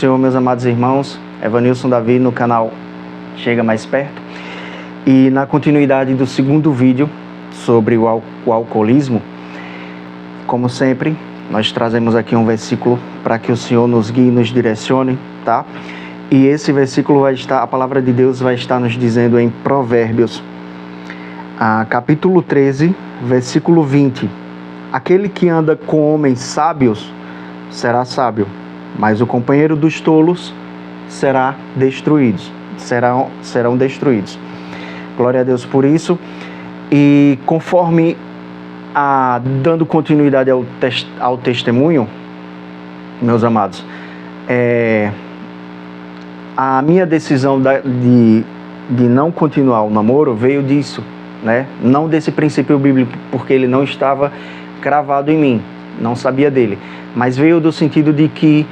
Senhor, meus amados irmãos, Evanilson Davi no canal Chega Mais Perto. E na continuidade do segundo vídeo sobre o alcoolismo, como sempre, nós trazemos aqui um versículo para que o Senhor nos guie e nos direcione, tá? E esse versículo a palavra de Deus vai estar nos dizendo em Provérbios, capítulo 13, versículo 20. Aquele que anda com homens sábios será sábio, mas o companheiro dos tolos serão destruídos. Glória a Deus por isso. E conforme dando continuidade ao testemunho, meus amados, a minha decisão de não continuar o namoro veio disso, né? Não desse princípio bíblico, porque ele não estava cravado em mim, não sabia dele, mas veio do sentido de que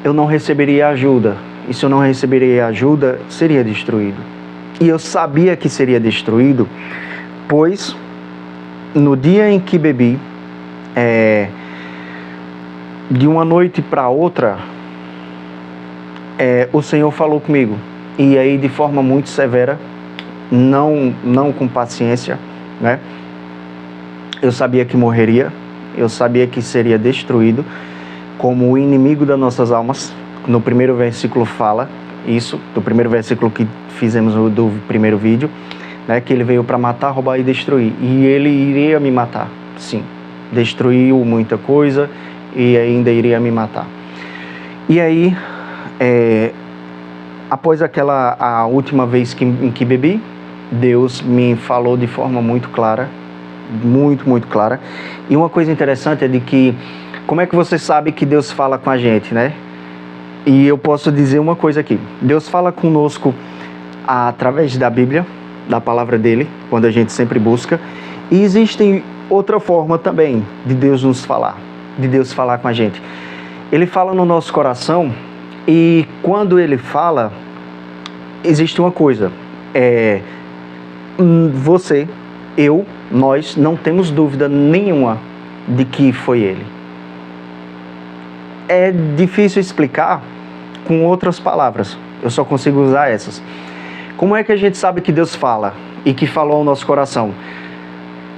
eu não receberia ajuda, e se eu não receberia ajuda, seria destruído. E eu sabia que seria destruído, pois no dia em que bebi, de uma noite para outra, o Senhor falou comigo, e aí de forma muito severa, não com paciência, né? Eu sabia que morreria, eu sabia que seria destruído, como o inimigo das nossas almas. No primeiro versículo fala isso, do primeiro versículo que fizemos do primeiro vídeo, né, que ele veio para matar, roubar e destruir. E ele iria me matar, sim. Destruiu muita coisa e ainda iria me matar. E aí, após a última vez em que bebi, Deus me falou de forma muito clara, muito clara. E uma coisa interessante é de que, como é que você sabe que Deus fala com a gente, né? E eu posso dizer uma coisa aqui. Deus fala conosco através da Bíblia, da palavra dele, quando a gente sempre busca. E existe outra forma também de Deus nos falar, de Deus falar com a gente. Ele fala no nosso coração, e quando ele fala, existe uma coisa. Você, eu, nós não temos dúvida nenhuma de que foi ele. É difícil explicar com outras palavras, eu só consigo usar essas. Como é que a gente sabe que Deus fala e que falou ao nosso coração?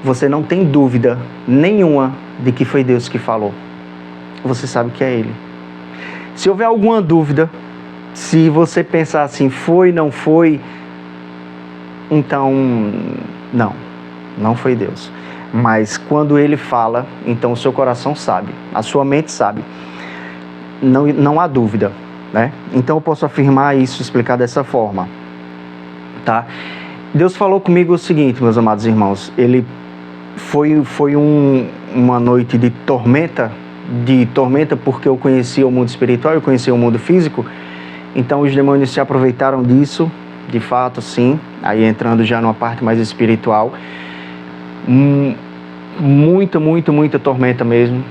Você não tem dúvida nenhuma de que foi Deus que falou. Você sabe que é Ele. Se houver alguma dúvida, se você pensar assim, foi, não foi, então não foi Deus. Mas quando Ele fala, então o seu coração sabe, a sua mente sabe. Não há dúvida, né? Então eu posso afirmar isso, explicar dessa forma, tá? Deus falou comigo o seguinte, meus amados irmãos. Ele foi uma noite de tormenta porque eu conhecia o mundo espiritual, eu conhecia o mundo físico. Então os demônios se aproveitaram disso, de fato, sim. Aí entrando já numa parte mais espiritual, muita tormenta mesmo,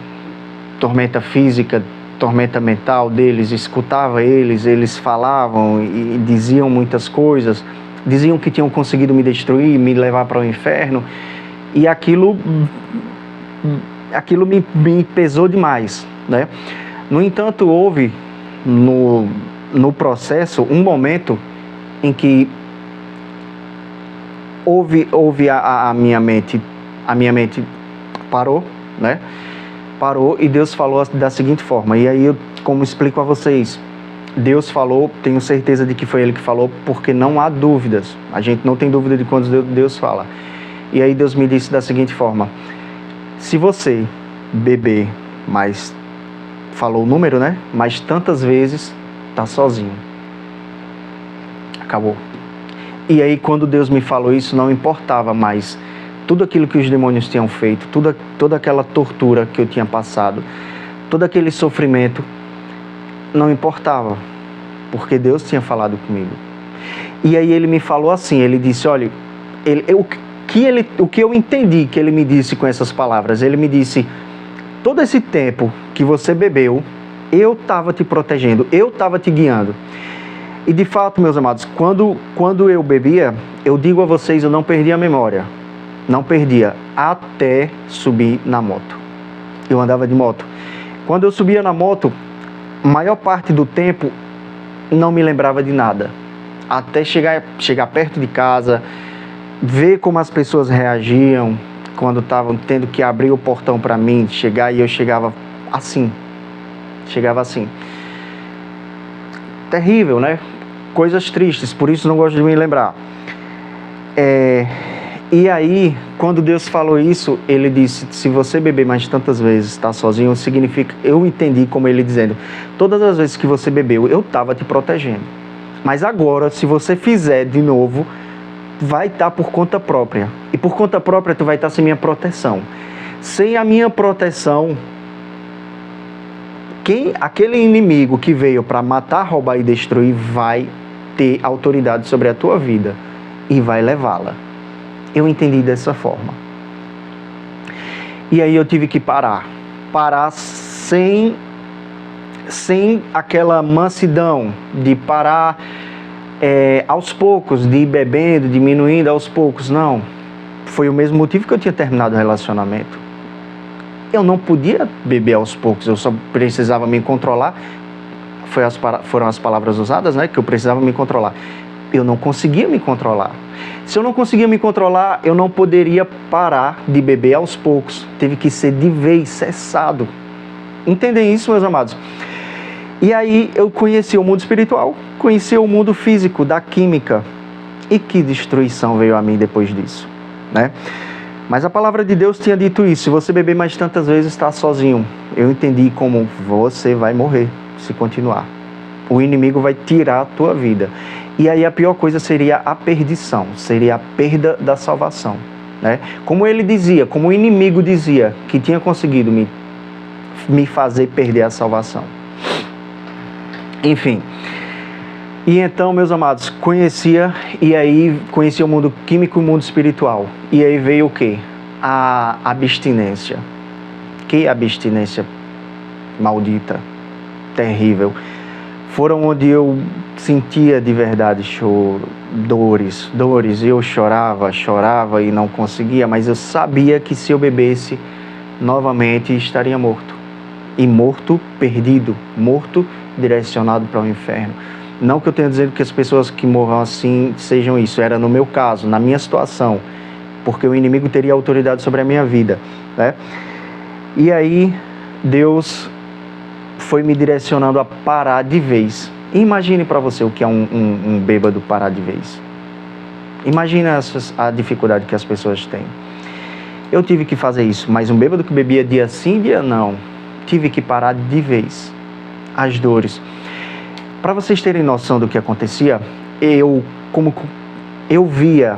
tormenta física, tormenta mental deles. Escutava eles falavam e diziam muitas coisas, diziam que tinham conseguido me destruir, me levar para o inferno, e aquilo me pesou demais, né? No entanto, houve no processo um momento em que houve a minha mente parou, né? Parou, e Deus falou da seguinte forma. E aí, como explico a vocês, Deus falou, tenho certeza de que foi Ele que falou, porque não há dúvidas. A gente não tem dúvida de quando Deus fala. E aí Deus me disse da seguinte forma: se você beber, mas falou o número, né? Mas tantas vezes, tá sozinho. Acabou. E aí, quando Deus me falou isso, não importava mais tudo aquilo que os demônios tinham feito, toda aquela tortura que eu tinha passado, todo aquele sofrimento, não importava, porque Deus tinha falado comigo. E aí Ele me falou assim, Ele disse, olha, o que eu entendi que Ele me disse com essas palavras, Ele me disse: todo esse tempo que você bebeu, eu estava te protegendo, eu estava te guiando. E de fato, meus amados, quando eu bebia, eu digo a vocês, eu não perdi a memória. Não perdia, até subir na moto. Eu andava de moto. Quando eu subia na moto, maior parte do tempo, não me lembrava de nada. Até chegar perto de casa, ver como as pessoas reagiam quando estavam tendo que abrir o portão para mim, chegar, e eu chegava assim. Terrível, né? Coisas tristes, por isso não gosto de me lembrar. E aí, quando Deus falou isso, Ele disse: se você beber mais tantas vezes, estar sozinho, significa... Eu entendi como Ele dizendo: todas as vezes que você bebeu, eu estava te protegendo. Mas agora, se você fizer de novo, vai estar por conta própria. E por conta própria, tu vai estar sem minha proteção. Sem a minha proteção, aquele inimigo que veio para matar, roubar e destruir, vai ter autoridade sobre a tua vida e vai levá-la. Eu entendi dessa forma. E aí eu tive que parar sem aquela mansidão de parar aos poucos, de ir bebendo, diminuindo aos poucos. Não, foi o mesmo motivo que eu tinha terminado o relacionamento. Eu não podia beber aos poucos, eu só precisava me controlar. Foram as palavras usadas, né? Que eu precisava me controlar. Eu não conseguia me controlar. Se eu não conseguia me controlar, eu não poderia parar de beber aos poucos. Teve que ser de vez, cessado. Entendem isso, meus amados? E aí eu conheci o mundo espiritual, conheci o mundo físico, da química. E que destruição veio a mim depois disso, né? Mas a palavra de Deus tinha dito isso: se você beber mais tantas vezes, está sozinho. Eu entendi como você vai morrer se continuar. O inimigo vai tirar a tua vida. E aí a pior coisa seria a perdição, seria a perda da salvação, né? Como ele dizia, como o inimigo dizia, que tinha conseguido me fazer perder a salvação. Enfim. E então, meus amados, conhecia o mundo químico e o mundo espiritual. E aí veio o quê? A abstinência. Que abstinência maldita, terrível. Foram onde eu sentia de verdade choro, dores. Eu chorava e não conseguia, mas eu sabia que se eu bebesse novamente estaria morto. E morto, perdido, morto, direcionado para o inferno. Não que eu tenha dizendo que as pessoas que morram assim sejam isso, era no meu caso, na minha situação, porque o inimigo teria autoridade sobre a minha vida, né? E aí Deus foi me direcionando a parar de vez. Imagine para você o que é um bêbado parar de vez. Imagina a dificuldade que as pessoas têm. Eu tive que fazer isso, mas um bêbado que bebia dia sim, dia não, tive que parar de vez. As dores. Para vocês terem noção do que acontecia, eu via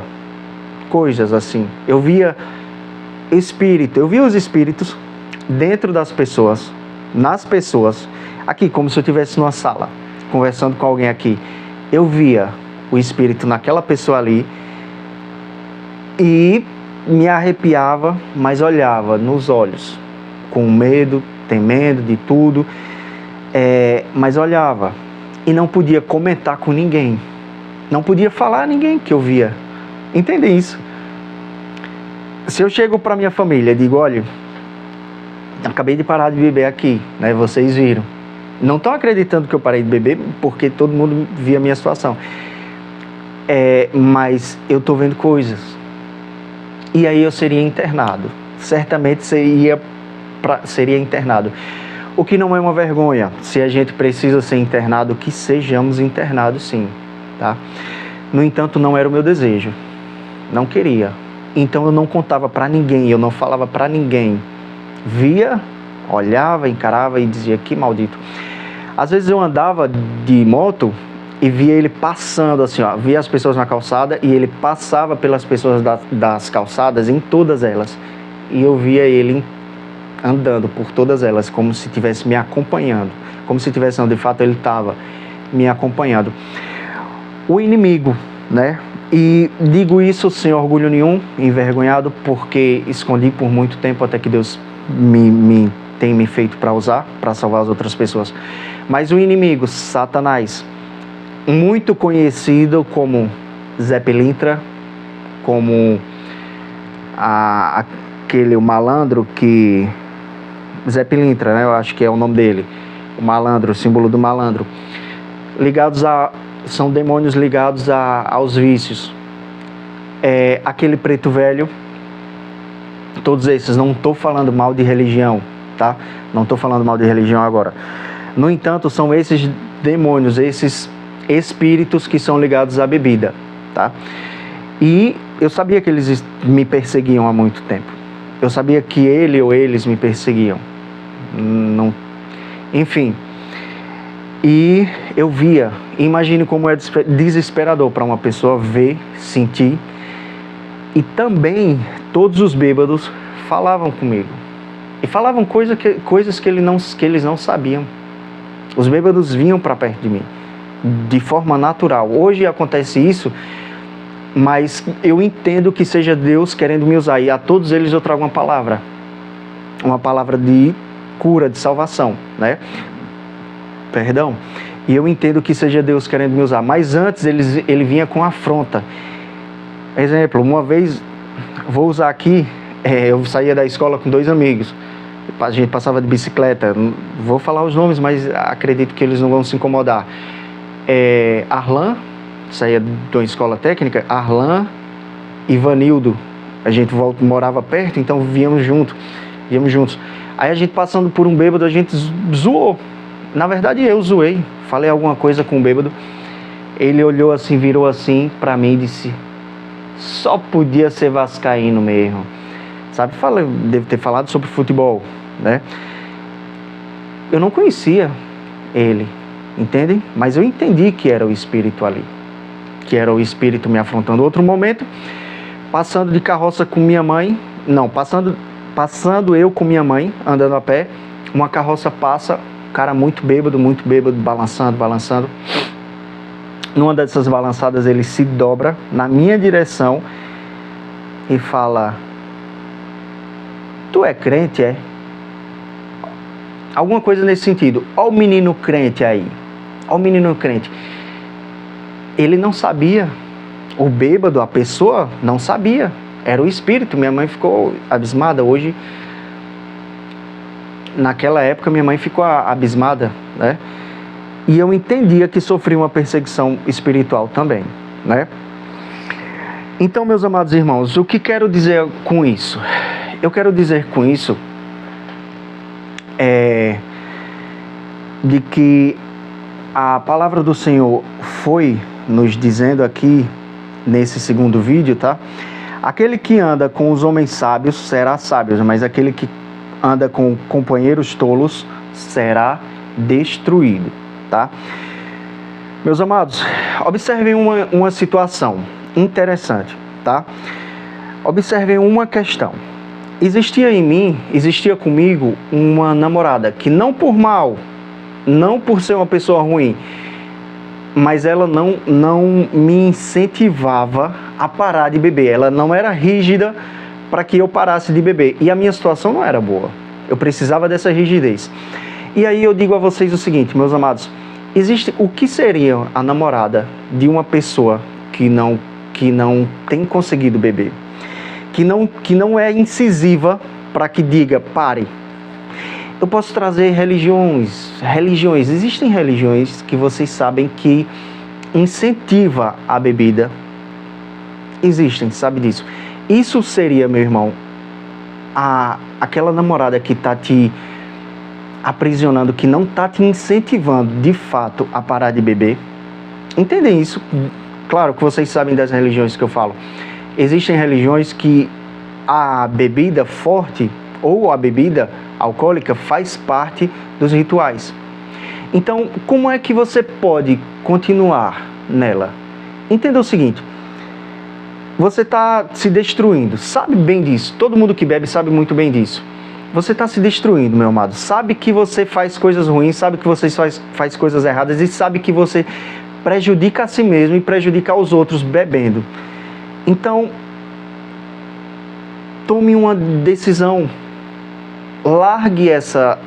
coisas assim, eu via os espíritos dentro das pessoas, nas pessoas, aqui, como se eu estivesse numa sala, conversando com alguém aqui. Eu via o espírito naquela pessoa ali e me arrepiava, mas olhava nos olhos, com medo, temendo de tudo, mas olhava. E não podia comentar com ninguém. Não podia falar a ninguém que eu via. Entendem isso? Se eu chego para minha família e digo: olha, acabei de parar de beber aqui, né? Vocês viram. Não estão acreditando que eu parei de beber, porque todo mundo via a minha situação. Mas eu estou vendo coisas. E aí eu seria internado. Certamente seria internado. O que não é uma vergonha. Se a gente precisa ser internado, que sejamos internados sim, tá? No entanto, não era o meu desejo. Não queria. Então eu não contava para ninguém, eu não falava para ninguém. Via, olhava, encarava e dizia: que maldito. Às vezes eu andava de moto e via ele passando assim, ó, via as pessoas na calçada e ele passava pelas pessoas das calçadas, em todas elas. E eu via ele andando por todas elas, como se estivesse me acompanhando, como se tivesse, não, de fato ele estava me acompanhando. O inimigo, né? E digo isso sem orgulho nenhum, envergonhado, porque escondi por muito tempo até que Deus tem me feito para usar, para salvar as outras pessoas. Mas o inimigo, Satanás, muito conhecido como Zé Pilintra, como o malandro que... Zé Pilintra, né? Eu acho que é o nome dele. o malandro, o símbolo do malandro, são demônios ligados aos vícios. Aquele preto velho, todos esses, não estou falando mal de religião, tá? Não estou falando mal de religião agora. No entanto, são esses demônios, esses espíritos que são ligados à bebida, tá? E eu sabia que eles me perseguiam há muito tempo. Eu sabia que ele ou eles me perseguiam. Não, enfim. E eu via, imagine como é desesperador para uma pessoa ver, sentir. E também todos os bêbados falavam comigo. E falavam coisas que eles não sabiam. Os bêbados vinham para perto de mim, de forma natural. Hoje acontece isso, mas eu entendo que seja Deus querendo me usar. E a todos eles eu trago uma palavra de cura, de salvação, né? Perdão. E eu entendo que seja Deus querendo me usar. Mas antes ele vinha com afronta. Exemplo, uma vez, vou usar aqui, eu saía da escola com 2 amigos. A gente passava de bicicleta. Vou falar os nomes, mas acredito que eles não vão se incomodar. Arlan, saía de uma escola técnica, Arlan e Vanildo. A gente morava perto, então víamos juntos. Aí a gente passando por um bêbado, a gente zoou. Na verdade eu zoei, falei alguma coisa com o bêbado. Ele olhou assim, virou assim pra mim e disse: só podia ser vascaíno mesmo. Sabe, devo ter falado sobre futebol, né? Eu não conhecia ele, entendem? Mas eu entendi que era o espírito ali, que era o espírito me afrontando. Outro momento, passando de carroça com minha mãe, passando eu com minha mãe, andando a pé, uma carroça passa, cara muito bêbado, balançando. Numa dessas balançadas ele se dobra na minha direção e fala: tu é crente, é? Alguma coisa nesse sentido. Ó o menino crente aí. Ó o menino crente. Ele não sabia. O bêbado, a pessoa, não sabia. Era o espírito. Minha mãe ficou abismada. Hoje, naquela época, minha mãe ficou abismada, né? E eu entendia que sofria uma perseguição espiritual também, né? Então, meus amados irmãos, o que quero dizer com isso? Eu quero dizer com isso de que a palavra do Senhor foi nos dizendo aqui nesse segundo vídeo, tá? Aquele que anda com os homens sábios será sábio, mas aquele que anda com companheiros tolos será destruído, tá? Meus amados, observem uma situação interessante, tá? Observem uma questão. Existia comigo uma namorada que não por mal, não por ser uma pessoa ruim, mas ela não me incentivava a parar de beber. Ela não era rígida para que eu parasse de beber. E a minha situação não era boa. Eu precisava dessa rigidez. E aí eu digo a vocês o seguinte, meus amados. O que seria a namorada de uma pessoa que não tem conseguido beber? Que não é incisiva para que diga, pare. Eu posso trazer religiões. Existem religiões que vocês sabem que incentiva a bebida. Existem, sabe disso. Isso seria, meu irmão, aquela namorada que está te aprisionando, que não está te incentivando, de fato, a parar de beber. Entendem isso? Claro que vocês sabem das religiões que eu falo. Existem religiões que a bebida forte ou a bebida alcoólica faz parte dos rituais. Então, como é que você pode continuar nela? Entenda o seguinte, você está se destruindo, sabe bem disso, todo mundo que bebe sabe muito bem disso. Você está se destruindo, meu amado, sabe que você faz coisas ruins, sabe que você faz coisas erradas e sabe que você prejudica a si mesmo e prejudica aos outros bebendo. Então, tome uma decisão, largue essa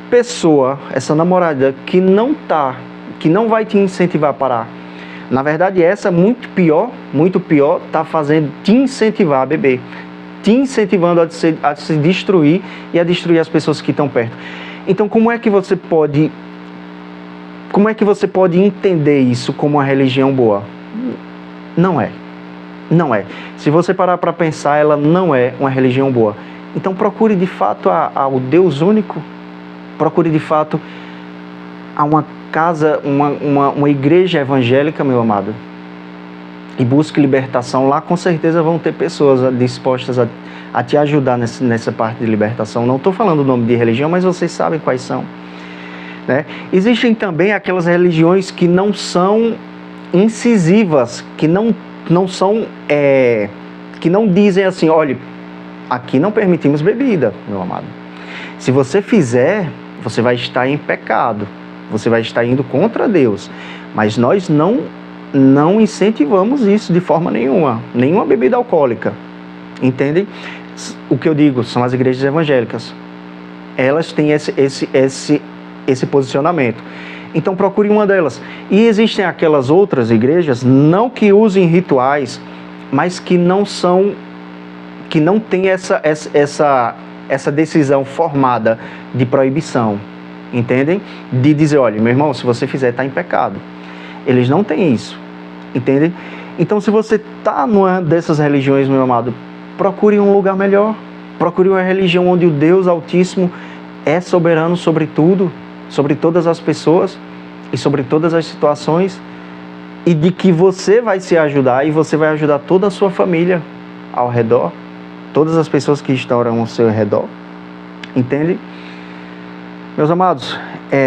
pessoa, essa namorada que não vai te incentivar a parar. Na verdade, essa muito pior, está fazendo te incentivar a beber. te incentivando a se destruir e a destruir as pessoas que estão perto. Então, como é que você pode entender isso como uma religião boa? Não é. Não é. Se você parar para pensar, ela não é uma religião boa. Então, procure de fato ao Deus único. Procure de fato a uma casa, uma igreja evangélica, meu amado. E busque libertação. Lá com certeza vão ter pessoas dispostas a te ajudar nessa parte de libertação. Não estou falando o nome de religião, mas vocês sabem quais são. Né? Existem também aquelas religiões que não são incisivas, que não dizem assim, olha, aqui não permitimos bebida, meu amado. Se você fizer, você vai estar em pecado. Você vai estar indo contra Deus. Mas nós não incentivamos isso de forma nenhuma. Nenhuma bebida alcoólica. Entendem? O que eu digo são as igrejas evangélicas. Elas têm esse posicionamento. Então procure uma delas. E existem aquelas outras igrejas, não que usem rituais, mas que não têm essa decisão formada de proibição. Entendem? De dizer, olha, meu irmão, se você fizer, está em pecado. Eles não têm isso. Entendem? Então, se você está numa dessas religiões, meu amado, procure um lugar melhor. Procure uma religião onde o Deus Altíssimo é soberano sobre tudo, sobre todas as pessoas e sobre todas as situações, e de que você vai se ajudar e você vai ajudar toda a sua família ao redor, todas as pessoas que estão ao seu redor. Entende? Meus amados,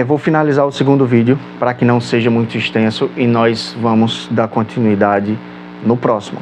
vou finalizar o segundo vídeo para que não seja muito extenso e nós vamos dar continuidade no próximo.